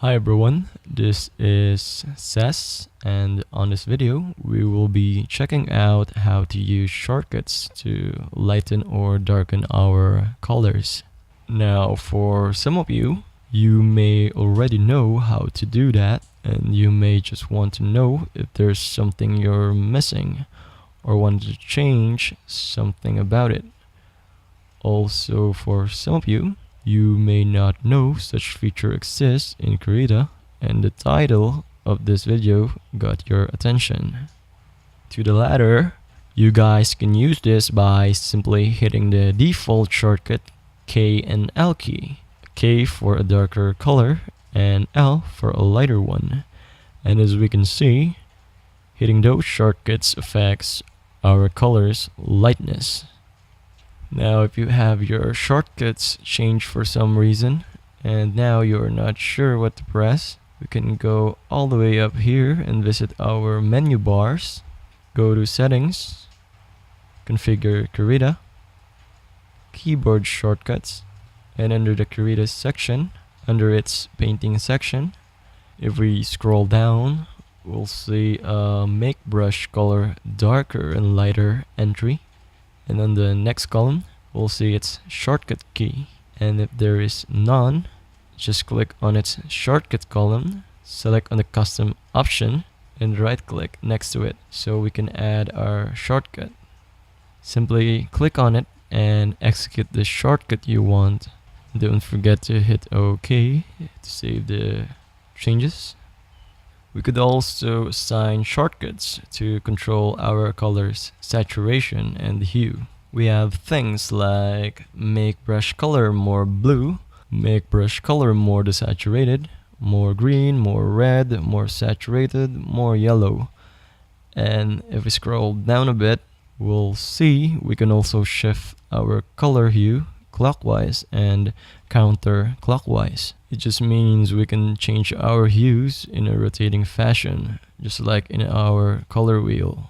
Hi everyone, this is Ses, and on this video we will be checking out how to use shortcuts to lighten or darken our colors. Now for some of you, you may already know how to do that, and you may just want to know if there's something you're missing or want to change something about it. Also for some of you, you may not know such feature exists in Krita, and the title of this video got your attention. To the latter, you guys can use this by simply hitting the default shortcut K and L key. K for a darker color and L for a lighter one. And as we can see, hitting those shortcuts affects our color's lightness. Now if you have your shortcuts changed for some reason and now you're not sure what to press, we can go all the way up here and visit our menu bars. Go to Settings, Configure Krita, Keyboard Shortcuts, and under the Krita section, under its painting section, if we scroll down, we'll see a Make Brush Color Darker and Lighter entry. And on the next column, we'll see its shortcut key. And if there is none, just click on its shortcut column, select on the custom option, and right click next to it so we can add our shortcut. Simply click on it and execute the shortcut you want. Don't forget to hit OK to save the changes. We could also assign shortcuts to control our color's saturation and hue. We have things like make brush color more blue, make brush color more desaturated, more green, more red, more saturated, more yellow. And if we scroll down a bit, we'll see we can also shift our color hue clockwise and counterclockwise. It just means we can change our hues in a rotating fashion, just like in our color wheel.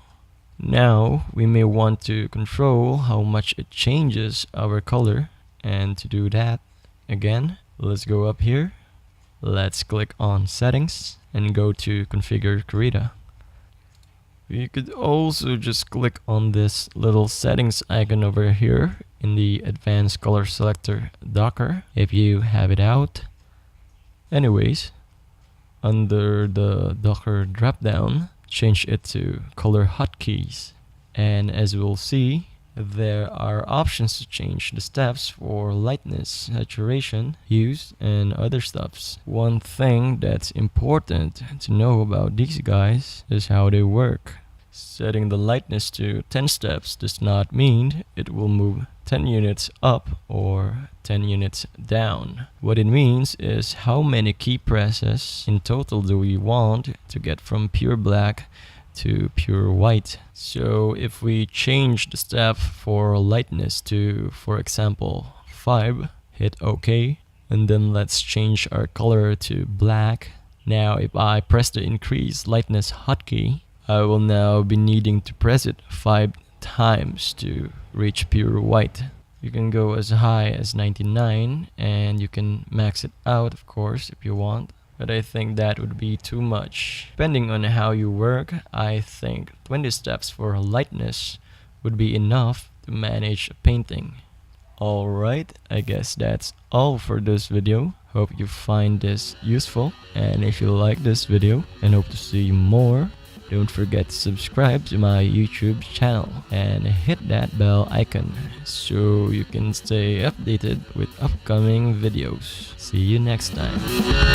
Now, we may want to control how much it changes our color, and to do that, again, let's go up here. Let's click on Settings and go to Configure Krita. You could also just click on this little settings icon over here in the Advanced Color Selector docker if you have it out. Anyways, under the docker dropdown, change it to color hotkeys. And as we'll see, there are options to change the steps for lightness, saturation, hues, and other stuffs. One thing that's important to know about these guys is how they work. Setting the lightness to 10 steps does not mean it will move 10 units up or 10 units down. What it means is how many key presses in total do we want to get from pure black to pure white. So if we change the step for lightness to, for example, 5, hit OK, and then let's change our color to black. Now if I press the increase lightness hotkey, I will now be needing to press it 5 times to reach pure white. You can go as high as 99 and you can max it out, of course, if you want. But I think that would be too much. Depending on how you work, I think 20 steps for lightness would be enough to manage a painting. Alright, I guess that's all for this video. Hope you find this useful. And if you like this video and hope to see more, don't forget to subscribe to my YouTube channel and hit that bell icon so you can stay updated with upcoming videos. See you next time.